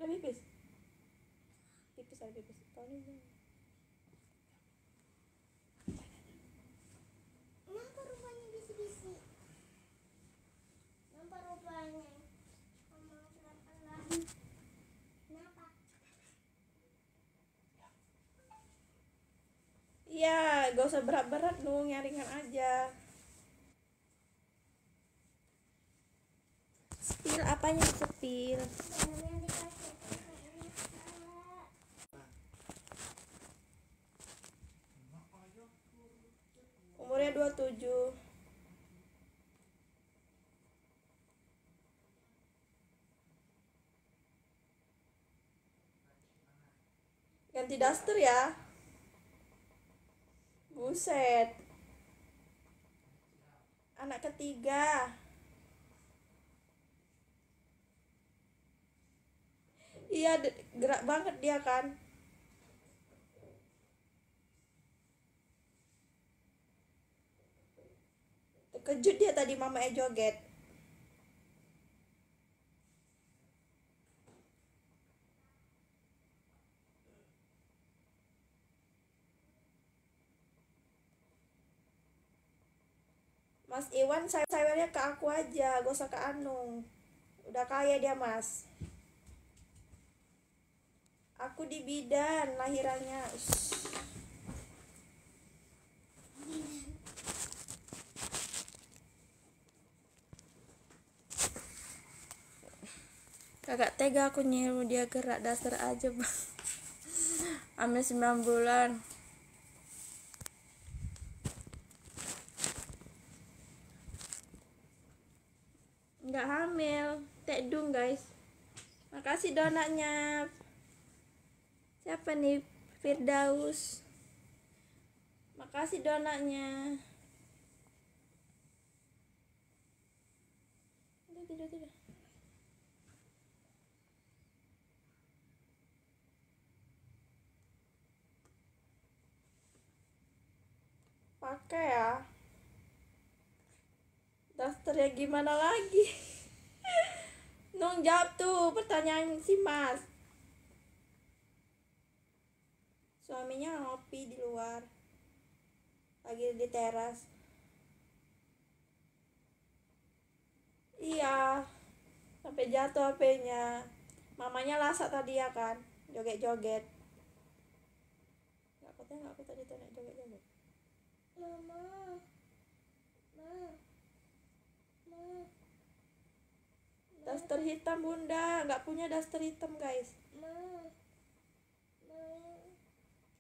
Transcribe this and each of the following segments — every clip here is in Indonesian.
pipis. Pipis ada pipis. Tahu nih. Kenapa rupanya bisi-bisi? Kenapa rupanya? Mama pelan-pelan. Kenapa? Iya, gak usah berat-berat dong, yang ringan aja. Spill apanya spill? Yang dikasih Umurnya 27. Ganti daster ya. Buset. Anak ketiga. Iya, gerak banget dia kan. Terkejut dia tadi mamanya joget. Mas Iwan sayurnya ke aku aja, gak usah ke Anung. Udah kaya dia mas. Aku di bidan lahirannya. Kagak tega aku nyuruh dia gerak dasar aja bang. Ambil 9 bulan. Nggak hamil, tekdung guys. Makasih donatnya. Siapa nih? Firdaus. Makasih donatnya. Tidur. Pakai ya. Dasternya gimana lagi? Nung jawab tuh pertanyaan si mas. Suaminya ngopi di luar. Lagi di teras. Iya. Sampai jatuh HP-nya. Mamanya lasak tadi ya kan. Joget-joget. Nggak aku tadi tuh naik joget-joget. Mama. Daster hitam bunda. Nggak punya daster hitam guys.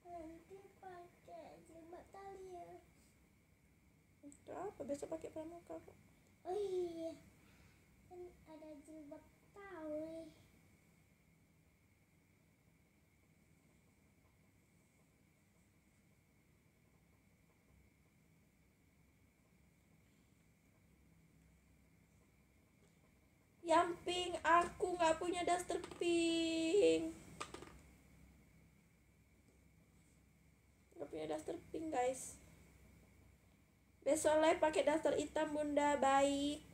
Nanti pakai jilbab tali ya. Itu apa? Besok pakai pramuka kok. Oh iya, kan ada jilbab tali. Yang pink, aku nggak punya daster pink. Nggak punya daster pink guys. Besok live pakai daster hitam bunda, baik.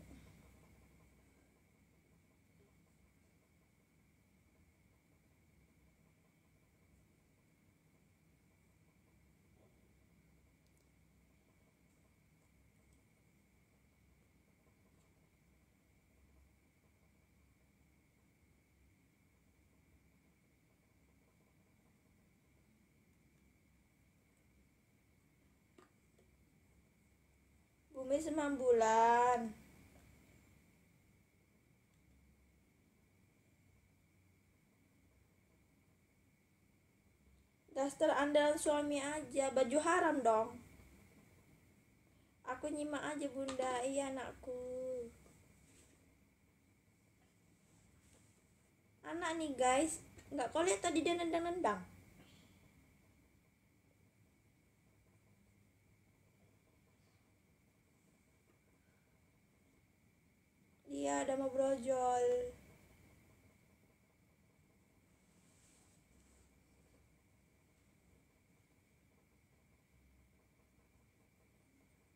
Bumi 9 bulan. Daster andalan suami aja, baju haram dong. Aku nyimak aja bunda, iya anakku. Anak nih guys, nggak kau lihat tadi dia nendang-nendang. Iya, ada mau brojol.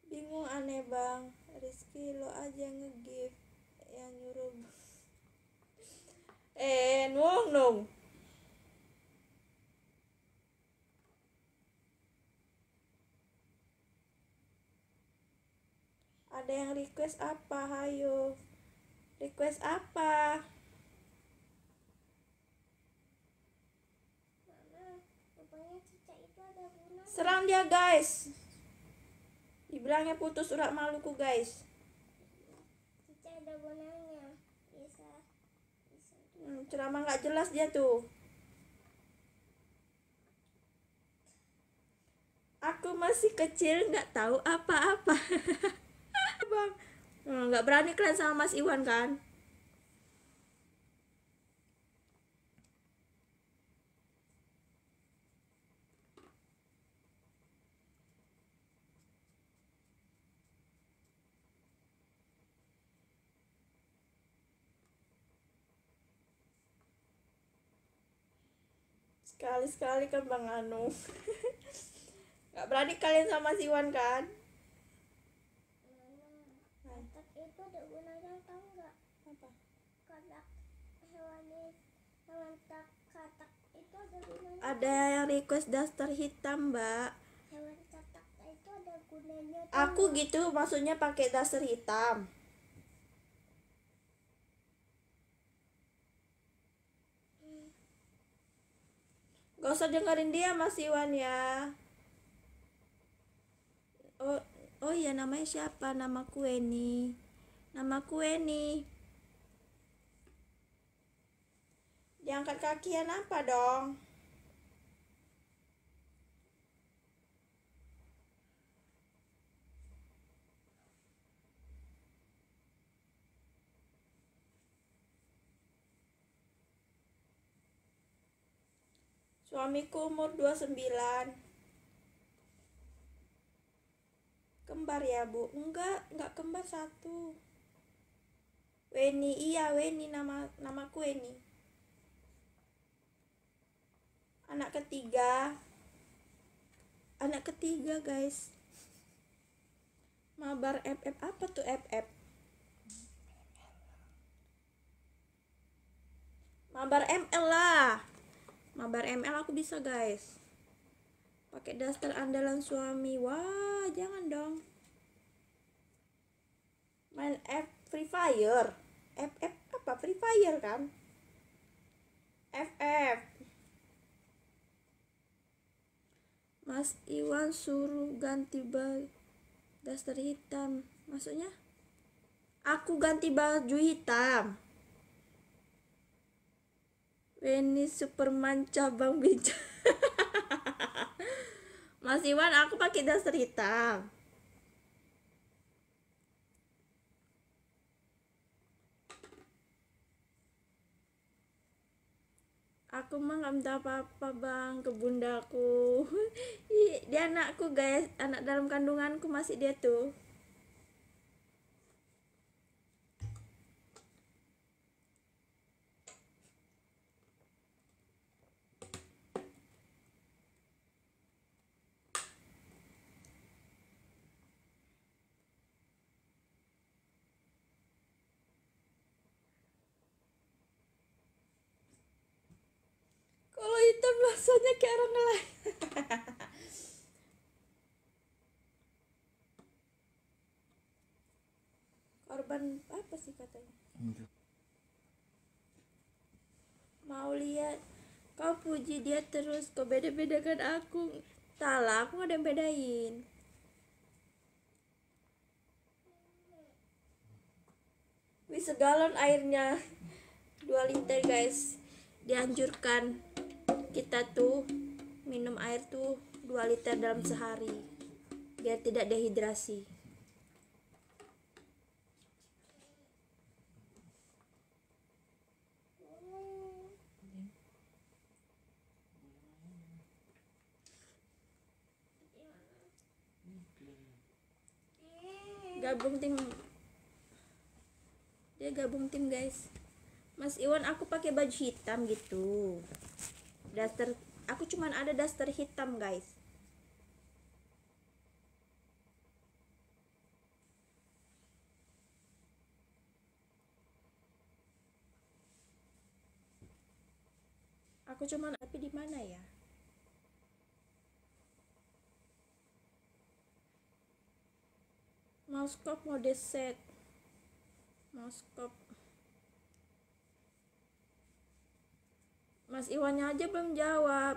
Bingung aneh bang, Rizky lo aja nge-give yang nyuruh. Nuong nung. Ada yang request apa? Hayo. Request apa? Mama, rupanya cicak itu ada gunanya. Serang dia, guys. Dibilangnya putus urat maluku, guys. Cicak ada gunanya. Bisa. Ceramah nggak jelas dia tuh. Aku masih kecil, nggak tahu apa-apa. Bang, nggak berani kalian sama Mas Iwan kan? Sekali-sekali kan Bang Anu. Nggak berani kalian sama Mas Iwan kan? Katak itu ada gunanya tahu nggak? Apa? Katak hewan katak itu ada gunanya. Ada yang request daster hitam, Mbak. Hewan katak itu ada gunanya. Aku gitu maksudnya pakai daster hitam. Gak usah dengerin dia Mas Iwan ya. Oh iya, namanya siapa? Namaku Eni. Namaku Eni. Diangkat kakian apa dong? Suamiku umur 29. Kembar ya, Bu? Enggak kembar, satu. Weni, iya Weni, namaku Weni. Anak ketiga, guys. Mabar FF, apa tuh FF? Mabar ML lah. Mabar ML aku bisa, guys. Pakai daster andalan suami. Wah, jangan dong. Main Free Fire. FF apa? Free Fire kan? FF. Mas Iwan suruh ganti daster hitam. Maksudnya? Aku ganti baju hitam. Weni Superman cabang bijak. Mas Iwan, aku pakai daster hitam. Aku mah nggak minta apa-apa bang ke bundaku. Dia anakku guys, anak dalam kandunganku masih dia tuh. Kalau hitam rasanya kayak orang lain. Korban apa sih katanya? Mau lihat? Kau puji dia terus, kau beda-bedakan aku. Salah, aku gak ada yang bedain. Wih, segalon airnya 2 liter guys. Dianjurkan kita tuh minum air tuh 2 liter dalam sehari biar tidak dehidrasi. Dia gabung tim guys. Mas Iwan, aku pakai baju hitam gitu. Daster, aku cuman ada daster hitam guys. Aku cuman tapi di mana ya? Mousecop mode set. Mousecop. Mas Iwannya aja belum jawab.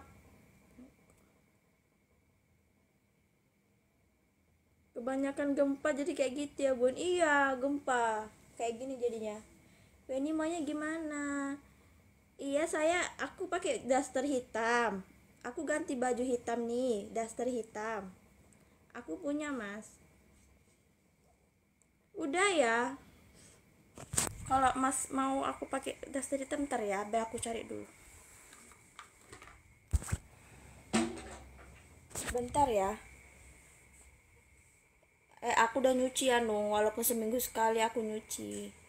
Kebanyakan gempa jadi kayak gitu ya bun. Iya gempa kayak gini jadinya. Ini maunya gimana? Iya aku pakai daster hitam. Aku ganti baju hitam nih, daster hitam. Aku punya mas. Udah ya. Kalau mas mau aku pakai daster hitam ntar ya, biar aku cari dulu. Bentar ya. Aku udah nyuci ya Nung, walaupun seminggu sekali aku nyuci.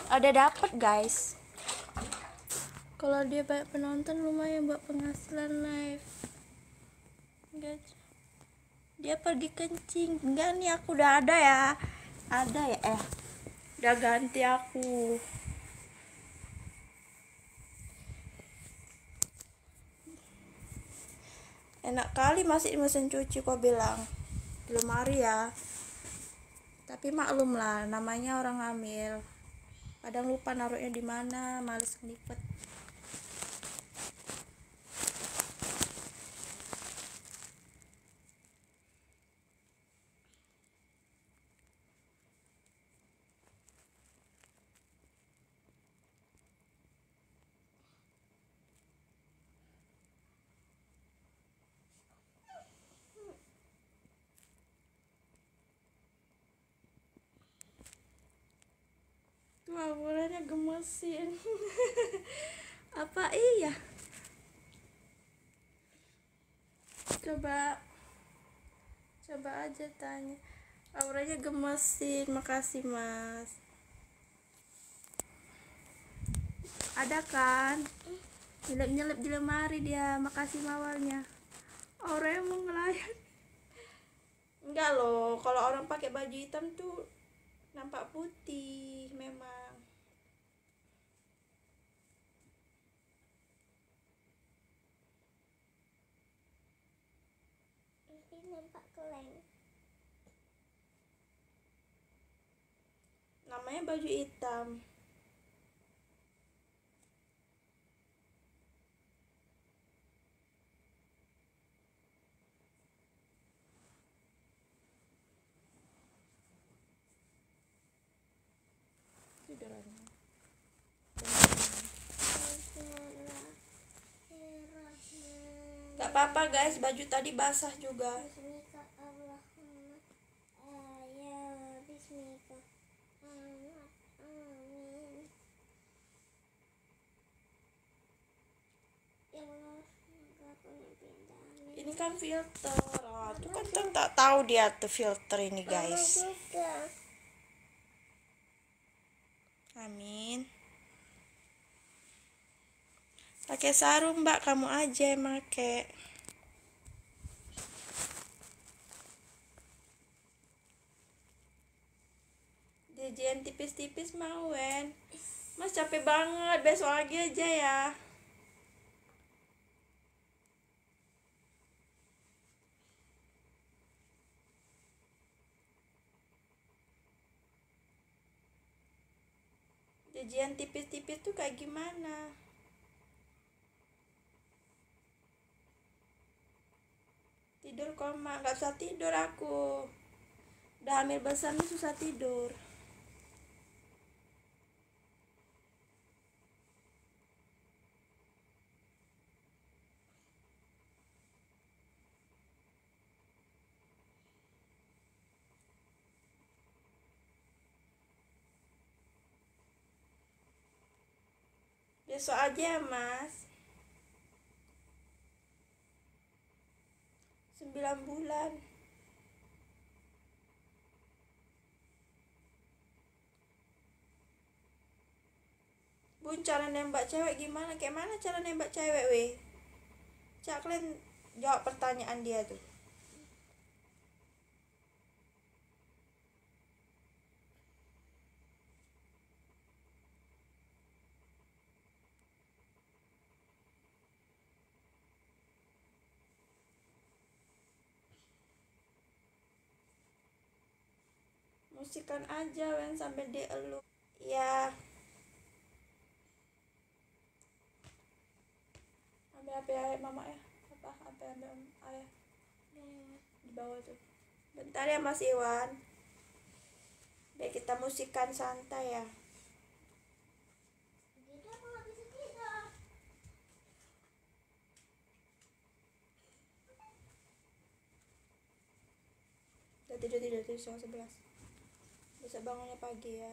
Ada dapat guys. Kalau dia banyak penonton lumayan buat penghasilan live. Guys. Dia pergi kencing. Enggak nih aku udah ada ya. Ada ya udah ganti aku. Enak kali masih di mesin cuci kok bilang. Di lemari ya. Tapi maklum lah namanya orang hamil. Kadang lupa naruhnya di mana, males ngelipet. Tuh abulannya gemesin. Apa iya? Coba aja tanya. Auranya gemesin, makasih mas. Ada kan? Nyelip-nyelip di lemari dia, makasih mawalnya. Auranya mau ngelayan. Enggak loh, kalau orang pakai baju hitam tuh nampak putih memang. Ini nampak keleng. Namanya baju hitam. Tidurannya. Gak apa-apa guys, baju tadi basah juga. Bismika Allahumma ya bismika amin. Ya Allah, semoga aku pindah. Ini kan filter. Oh, tuh kan tak tahu dia tuh filter ini guys. Juga. Amin. Pakai sarung mbak, kamu aja yang make. Jajan tipis-tipis mau Wen. Mas capek banget, besok lagi aja ya. Jajan tipis-tipis tuh kayak gimana? Tidur koma, nggak bisa tidur aku. Udah hamil besar nih susah tidur. Besok aja ya mas. 9 bulan. Bun, cara nembak cewek gimana? Kayak mana cara nembak cewek weh? Cak kalian jawab pertanyaan dia tuh. Musikan aja wen sampai dia elu. Ya. Ambil HP ayah mama ya. Apa? Ambil ayah. Di bawah tuh. Bentar ya Mas Iwan. Biar kita musikan santai ya. Jadi aku nggak bisa tidur. Udah tidur setengah 11. Bisa bangunnya pagi ya.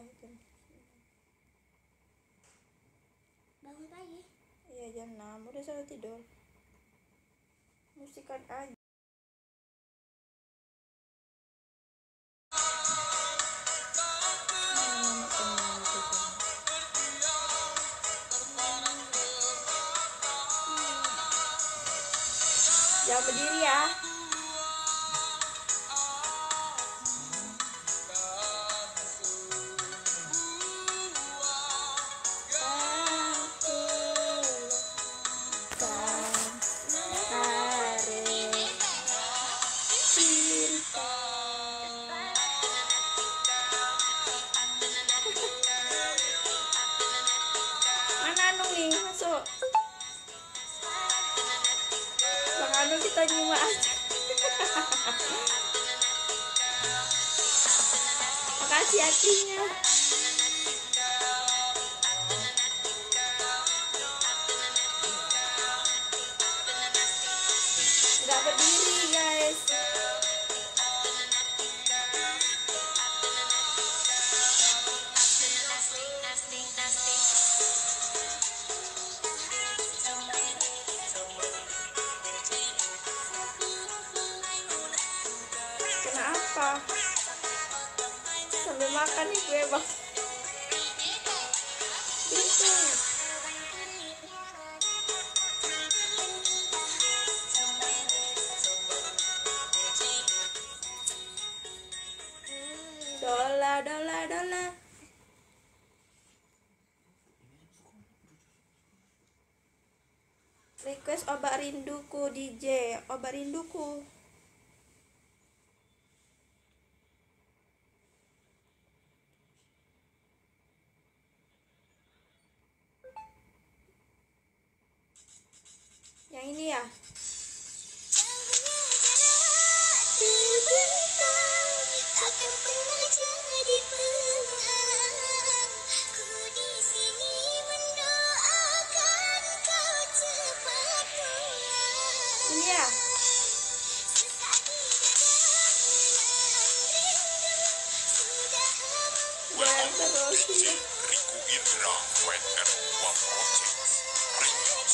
Bangun pagi. Iya jam 6 udah selalu tidur. Musikan aja. Jangan berdiri ya. Mana Anu nih masuk? Bang Anu kita nyimak aja. Makasih hatinya. Nggak berdiri guys. Kenapa? Sambil makan nih gue bang. Itu. Dola dola dola. Request obat rinduku DJ. Obat rinduku. Yang ini ya. Ini ya. Dan terus. Riku Indra, WR One Project, Remix.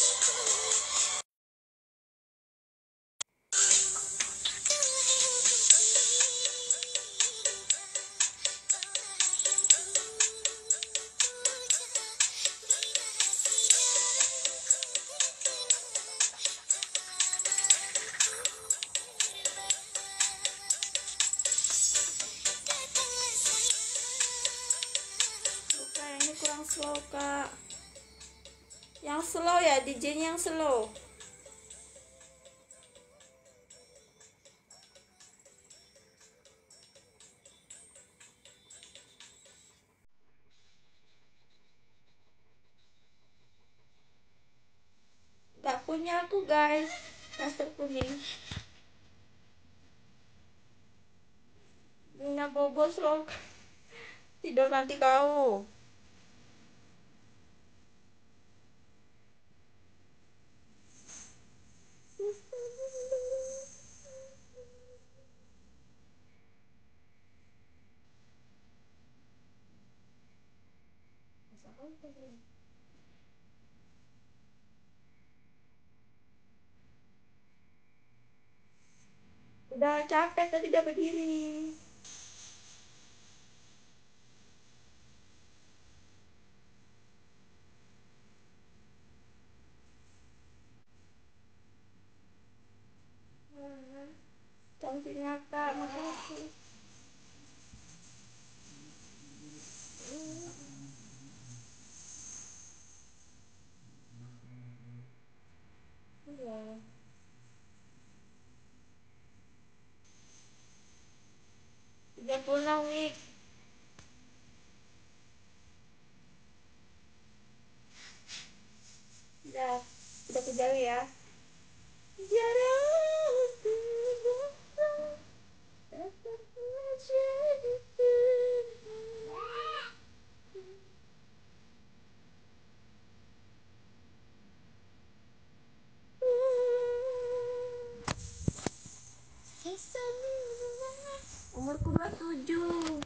Bukan, ini kurang slow kak. Yang slow ya, DJ-nya yang slow. Gak punya aku guys. Master kuning. Punya bobo slow. Tidur nanti kau. Udah capek tadi udah berdiri. Cantiknya kak, makasih. Iya. Udah pulang nih. Udah kejauh ya. Umurku 27.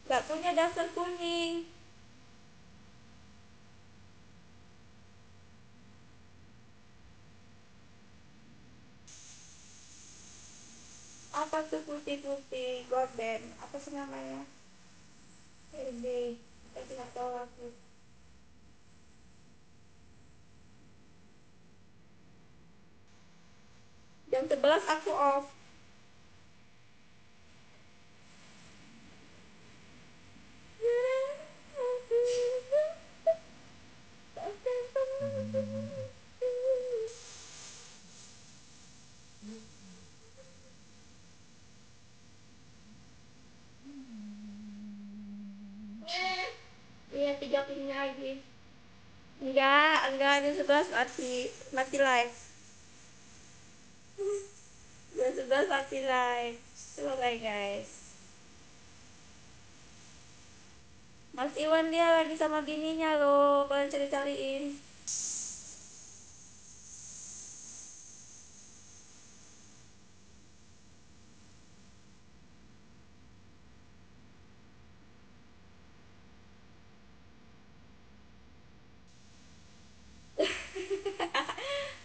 Gak punya daftar kuning. Apa tuh putih-putih gorden? Apa sih namanya? Ini. Saya tidak tahu aku. Jam 11 aku off. Iya, 3 pin lagi. Enggak, ini 11 mati live. Ini 11 mati live. Selesai guys. Mas Iwan dia lagi sama bininya loh, kalian cari-cariin.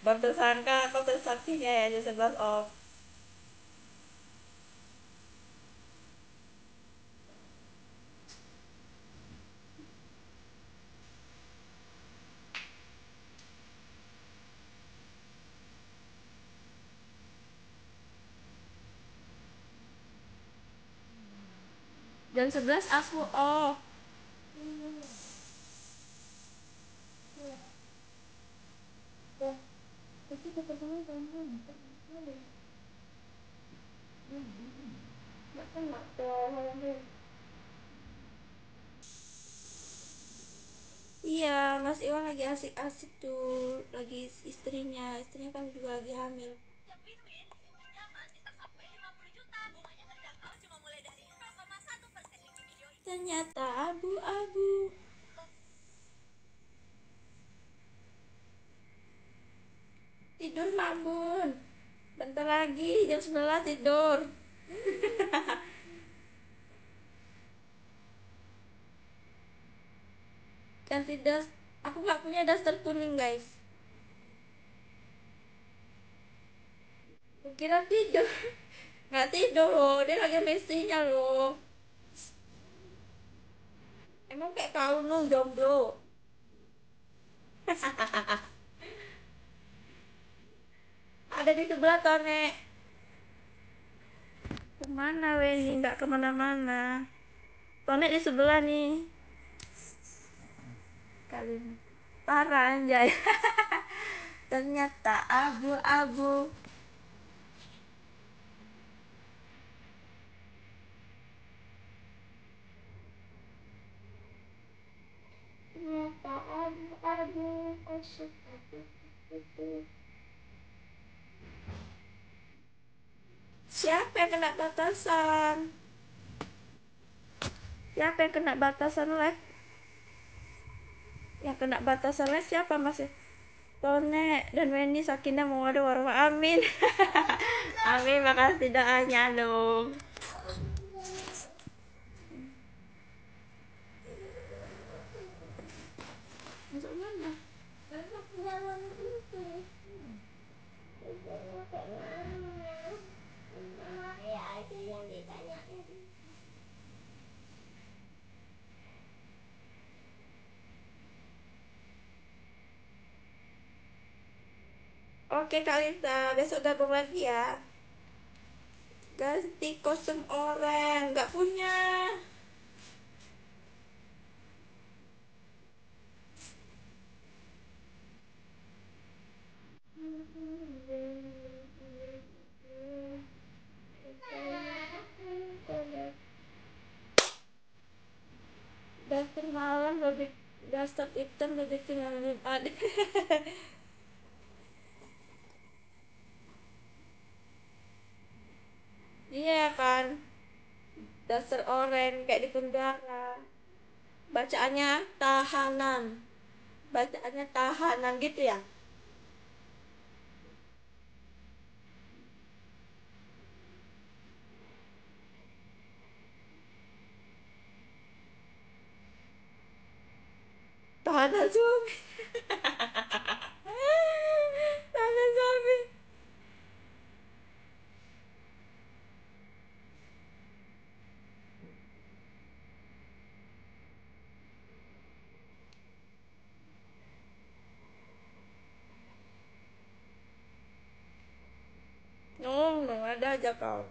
Baru tersangka, kau tersaksinya ya, jam 11 off. Jam 11 aku off. Iya, Mas Iwan lagi asik-asik tuh, lagi istrinya kan juga lagi hamil. Ternyata abu-abu. Tidur Mamun. Bentar lagi jam 11 tidur. Ganti das. Aku nggak punya daster kuning guys. Kira tidur. Nggak tidur loh, dia lagi sama istrinya loh. Emang kayak kau nung jomblo. Ada di sebelah Tone. Kemana Weni? Nggak kemana-mana. Tone di sebelah nih. Kali ini. Parah anjay. Ternyata abu-abu. Siapa yang kena batasan? Siapa yang kena batasan live? Yang kena batasan live siapa Mas? Tone dan Weni Sakinah Mawaddah Warahmah. Amin. Amin, makasih doanya dong. Masuk mana? Dalam itu. Ya, itu yang ditanyain. Oke Kak Lisa, besok gabung lagi ya. Ganti kostum orang, nggak punya. Daster malam lebih, daster hitam lebih kenal ada. Iya kan, daster oranye kayak di Kendara. Bacaannya tahanan, bacaannya tahanan gitu ya. Tahanan suami. Tahanan suami. Ada aja kau.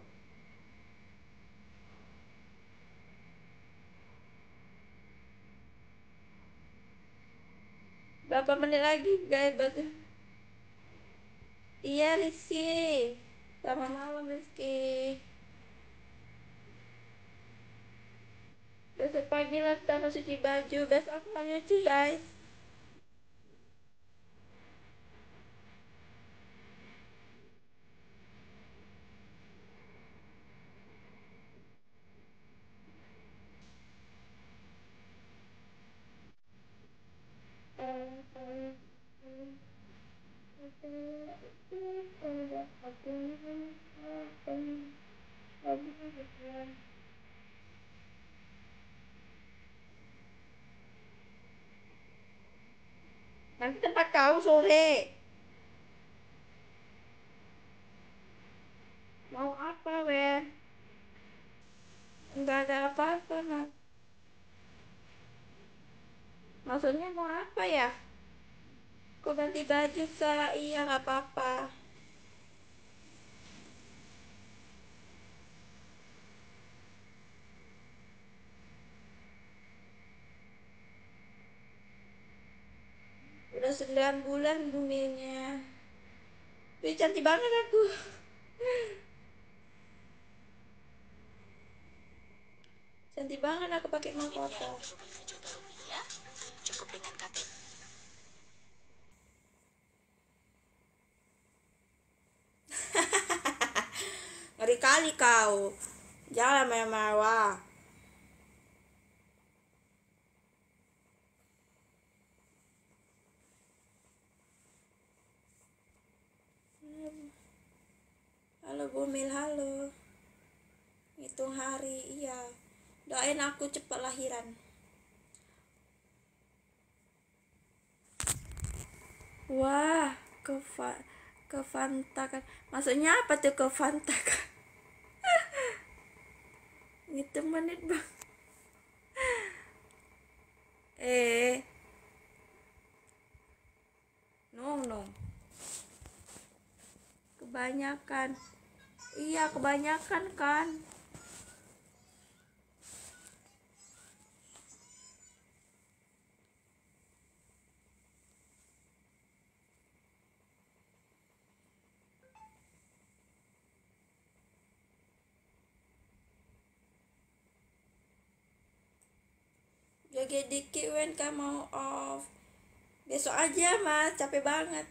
Berapa menit lagi guys? Iya Rizky. Selamat malam Rizky. Besok pagi lah kita harus cuci baju. Besok aku mau nyuci guys. Nanti tempat kau sore. Mau apa weh? Enggak ada apa-apa nah. Maksudnya mau apa ya? Kau ganti baju kak? Iya nggak apa-apa. Udah 9 bulan buminya. Wih cantik banget aku. Cantik banget aku pakai mahkota. Cukup dengan KTP. Ngeri kali kau. Jangan mewah-mewah. Halo Bumil, halo. Hitung hari, iya. Doain aku cepat lahiran. Wah, kefantakan. Maksudnya apa tuh kefantakan? Ngitung menit bang. No. Kebanyakan. Iya, kebanyakan kan. Joget dikit Wen, kamu mau off. Besok aja mas, capek banget.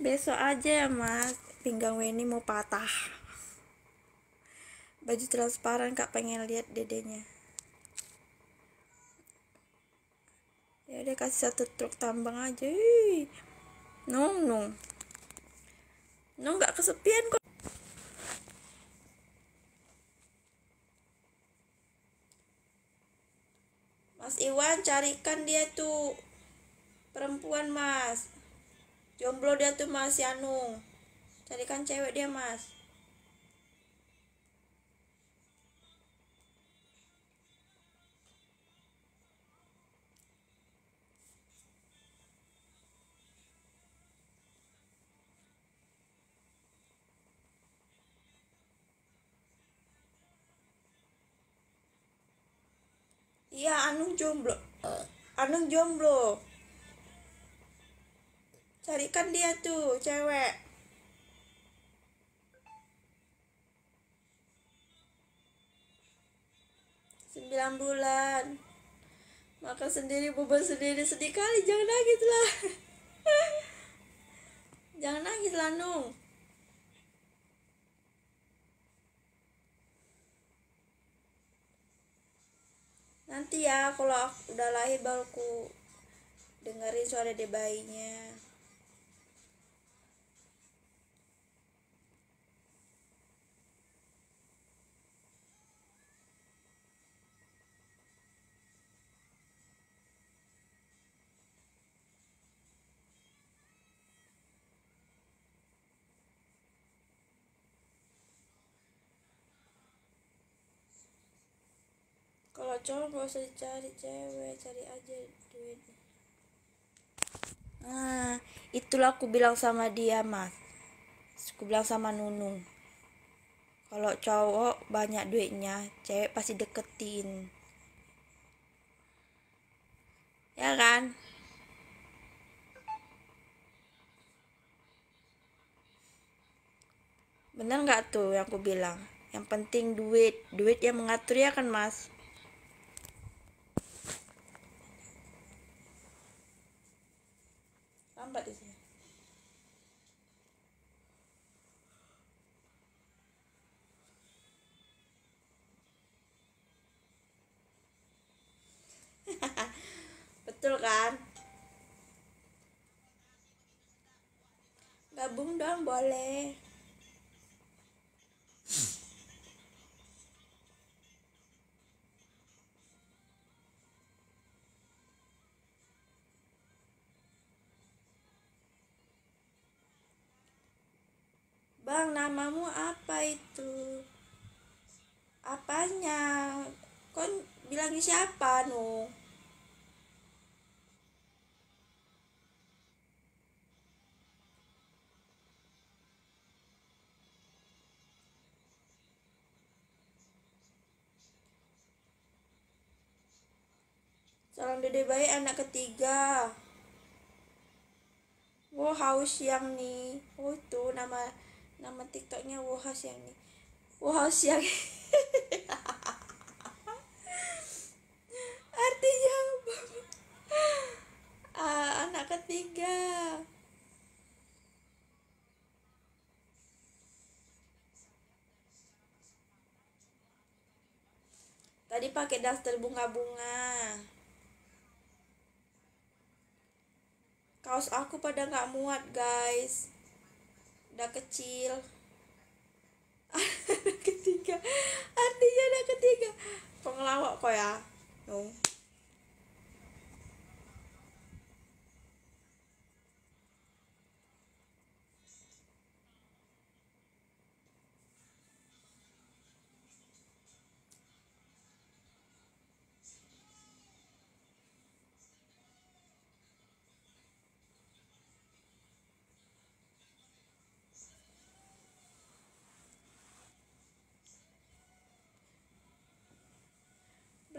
Besok aja ya mas, pinggang Weni mau patah. Baju transparan kak, pengen lihat dedenya. Ya udah kasih satu truk tambang aja. Nung nggak kesepian kok. Mas Iwan carikan dia tuh perempuan mas, jomblo dia tuh mas, si Anung. Carikan cewek dia mas. Iya, Anung jomblo. Anung jomblo. Carikan dia tuh cewek. 9 bulan. Makan sendiri, beban sendiri, sedih kali. Jangan nangis lah. Jangan nangis lah Nung. Nanti ya kalau aku udah lahir baru ku dengerin suara de bayinya. Kalau cowok gak usah dicari cewek, cari aja duit. Nah, itulah aku bilang sama dia mas. Aku bilang sama Nunung, kalau cowok banyak duitnya, cewek pasti deketin. Ya kan? Bener nggak tuh yang aku bilang? Yang penting duit yang mengatur ya kan mas? Lambat di sini. Betul kan? Gabung dong boleh. Bang, namamu apa itu? Apanya? Kon bilangnya siapa nu? Seorang dede bayi anak ketiga. Wow, haus yang nih. Oh itu nama TikToknya Wow Haus yang nih. Wow Haus yang artinya apa? Anak ketiga. Tadi pakai daster bunga-bunga. Kaos aku pada nggak muat guys. Udah kecil. Anak ketiga. Artinya anak ketiga. Pengelawak kok ya. No.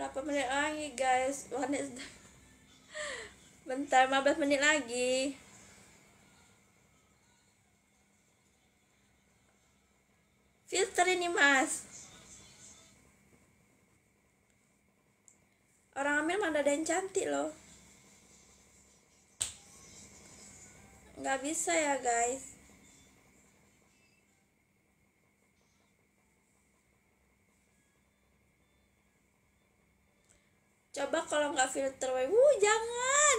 Berapa menit lagi guys? Bentar, 15 menit lagi. Filter ini mas. Orang Amel mana ada yang cantik loh. Nggak bisa ya guys. Coba kalau nggak filter, jangan,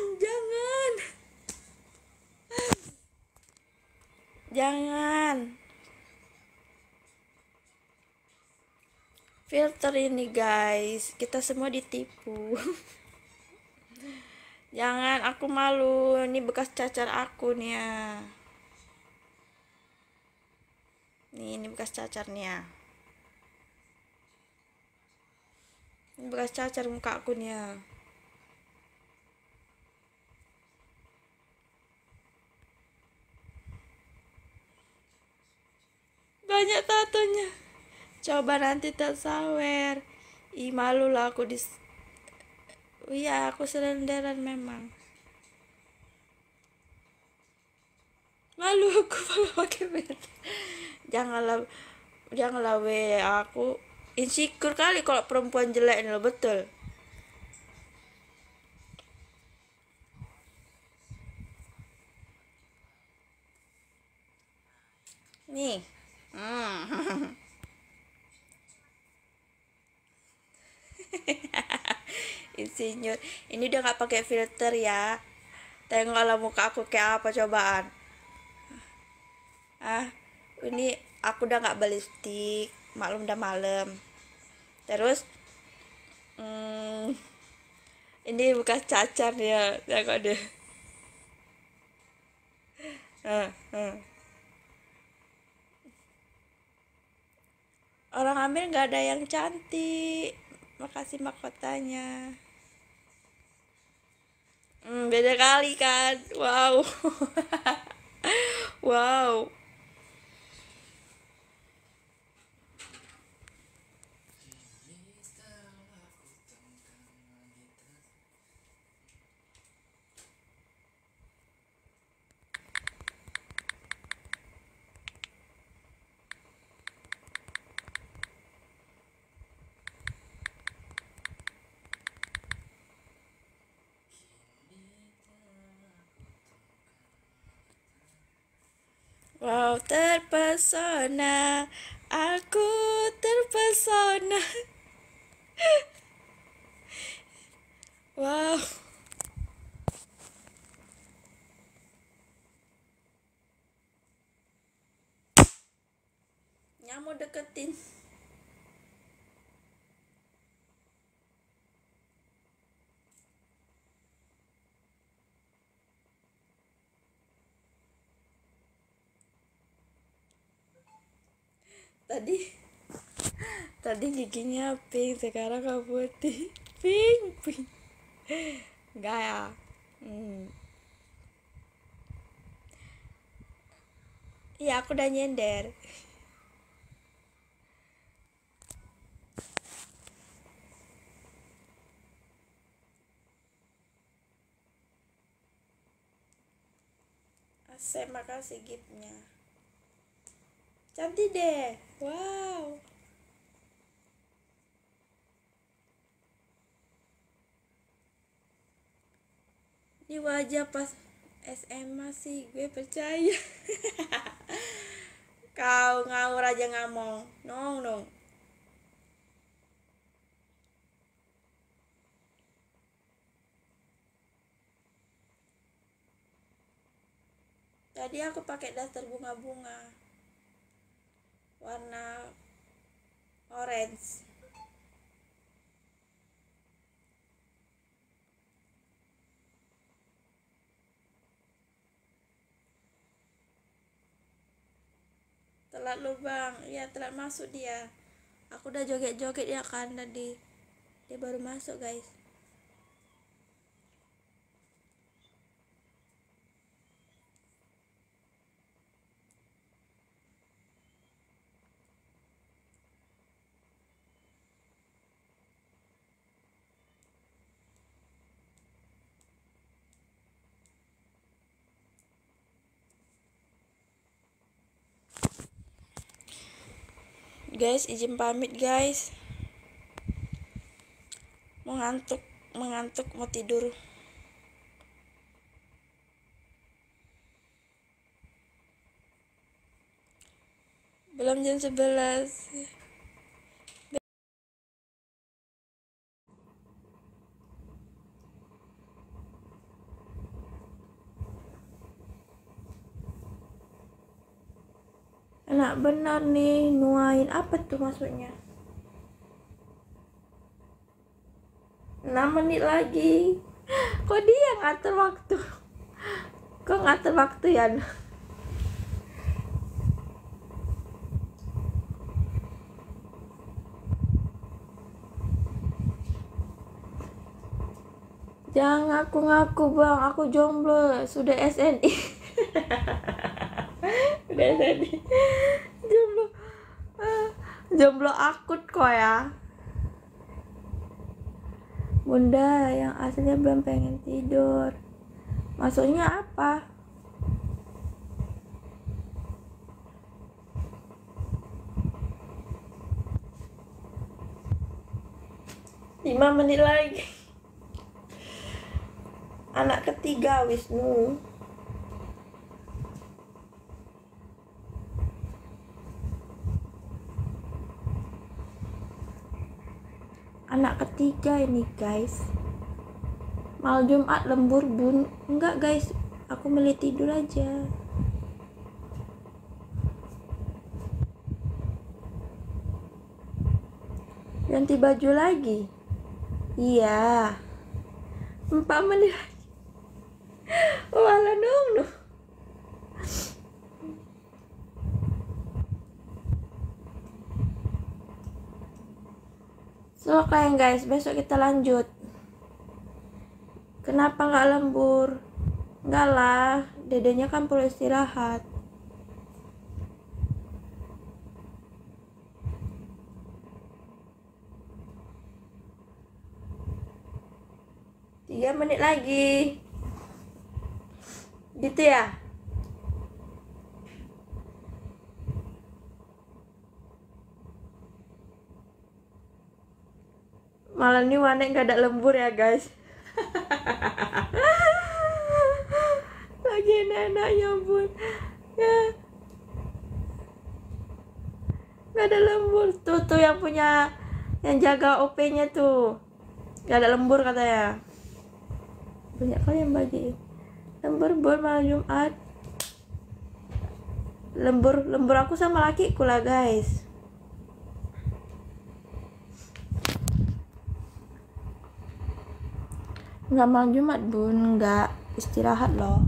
jangan. Filter ini guys, kita semua ditipu. Jangan, aku malu. Ini bekas cacar aku nih ya. Ini bekas cacarnya. Ini bekas cacar muka aku nih ya. Banyak tatonya. Coba nanti tersawer. Ih, malu lah aku iya, aku selenderan memang. Malu aku kalau pakai filter. Janganlah, janganlah aku insecure kali kalau perempuan jelek ini loh, betul. Nih. Insinyur, ini udah nggak pakai filter ya. Tengoklah muka aku kayak apa cobaan. Ini aku udah nggak beli lipstik, maklum udah malam. Terus ini bekas cacar ya, tengok deh. Orang hamil nggak ada yang cantik. Makasih mahkotanya. Beda kali kan. Wow. Wow. Wow, terpesona. Aku terpesona. Wow. Nyamuk deketin. Tadi giginya pink, sekarang kau putih. Pink. Enggak ya. Iya, aku udah nyender. Asep, makasih giftnya. Cantik deh. Wow. Ini wajah pas SMA sih, gue percaya. Kau ngawur aja ngomong. Nong. Tadi aku pakai daster bunga-bunga warna orange. Telat lubang, ya telat masuk dia. Aku udah joget-joget ya kan tadi. Dia baru masuk guys. Guys, izin pamit guys. Mau ngantuk. mengantuk mau tidur. Belum jam 11. Enak benar nih, nuain apa tuh maksudnya? 6 menit lagi. Kok dia ngatur waktu? Kok ngatur waktu ya? Jangan ngaku-ngaku bang, aku jomblo, sudah SNI. Udah SNI. Jomblo. Jomblo akut kok ya. Bunda yang aslinya belum pengen tidur. Maksudnya apa? Lima menit lagi. Anak ketiga Wisnu. Anak ketiga ini guys. Malam Jumat lembur bun. Enggak guys, aku milih tidur aja. Ganti baju lagi. Iya. 4 menit lagi. Walah nung. So kalian guys, besok kita lanjut. Kenapa nggak lembur? Enggak lah, dedenya kan perlu istirahat. Tiga menit lagi. Gitu ya? Malam ini Wanek gak ada lembur ya guys. Lagi enak-enaknya bun ya. Gak ada lembur. Tuh yang punya, yang jaga OP nya tuh gak ada lembur katanya. Banyak kali yang bagi lembur bun malam Jumat. Lembur aku sama lakiku lah guys. Nggak malam Jumat bun, nggak istirahat loh.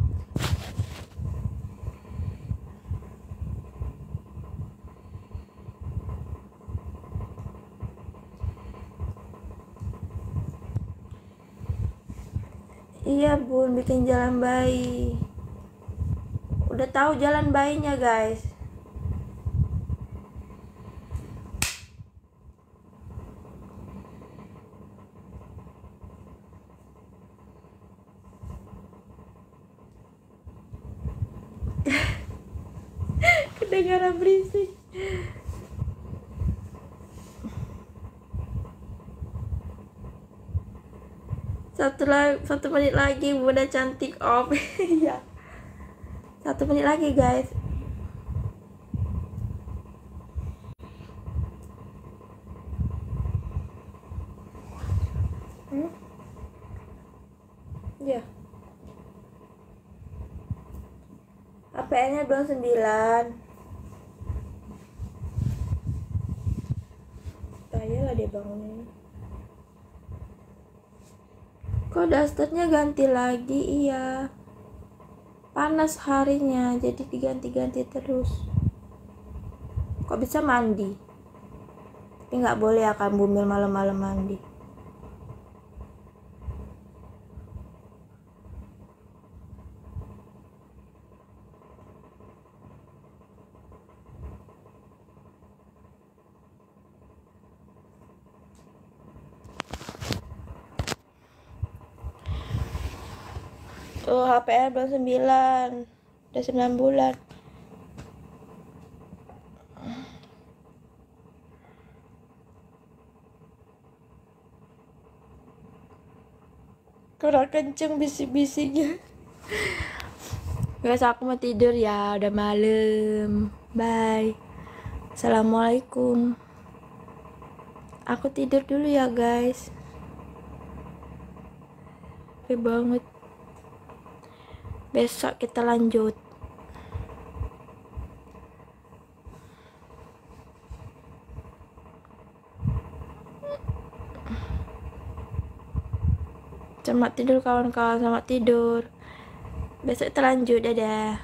Iya bun, bikin jalan bayi. Udah tahu jalan bayinya guys. Kedengaran berisik. Satu menit lagi Bunda cantik off. Ya. 1 menit lagi guys. Ya. APN-nya belum 9. Ayolah dia bangunin. Kok dasternya ganti lagi? Iya. Panas harinya, jadi diganti-ganti terus. Kok bisa mandi? Tapi nggak boleh akan bumil malam-malam mandi. Tuh HPR belum 9. Udah 9 bulan. kurang kenceng bisik-bisiknya. Guys, aku mau tidur ya, udah malam. Bye. Assalamualaikum. Aku tidur dulu ya guys. Capek banget. Besok kita lanjut. Selamat tidur kawan-kawan, selamat tidur. Besok kita lanjut, dadah.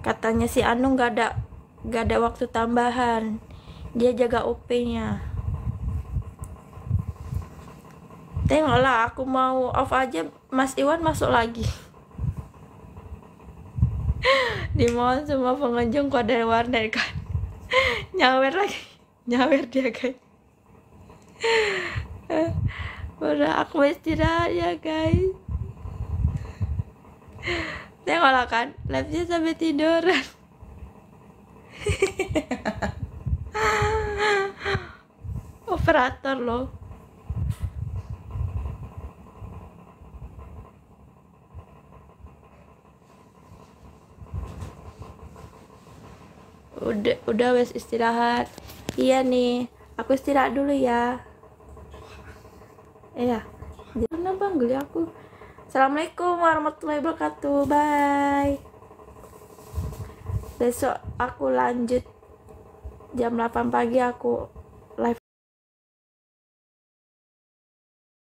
Katanya si Anu gak ada waktu tambahan. Dia jaga OP-nya. Tengoklah, aku mau off aja, Mas Iwan masuk lagi. Dimohon semua pengunjung pada warnet kan. Nyawer lagi. Nyawer dia guys. Udah, aku istirahat ya guys. Tengoklah kan, live-nya sampai tiduran. Operator loh. Udah wes istirahat. Iya nih, aku istirahat dulu ya. Iya, jangan panggil aku. Assalamualaikum warahmatullahi wabarakatuh. Bye. Besok aku lanjut jam 8 pagi aku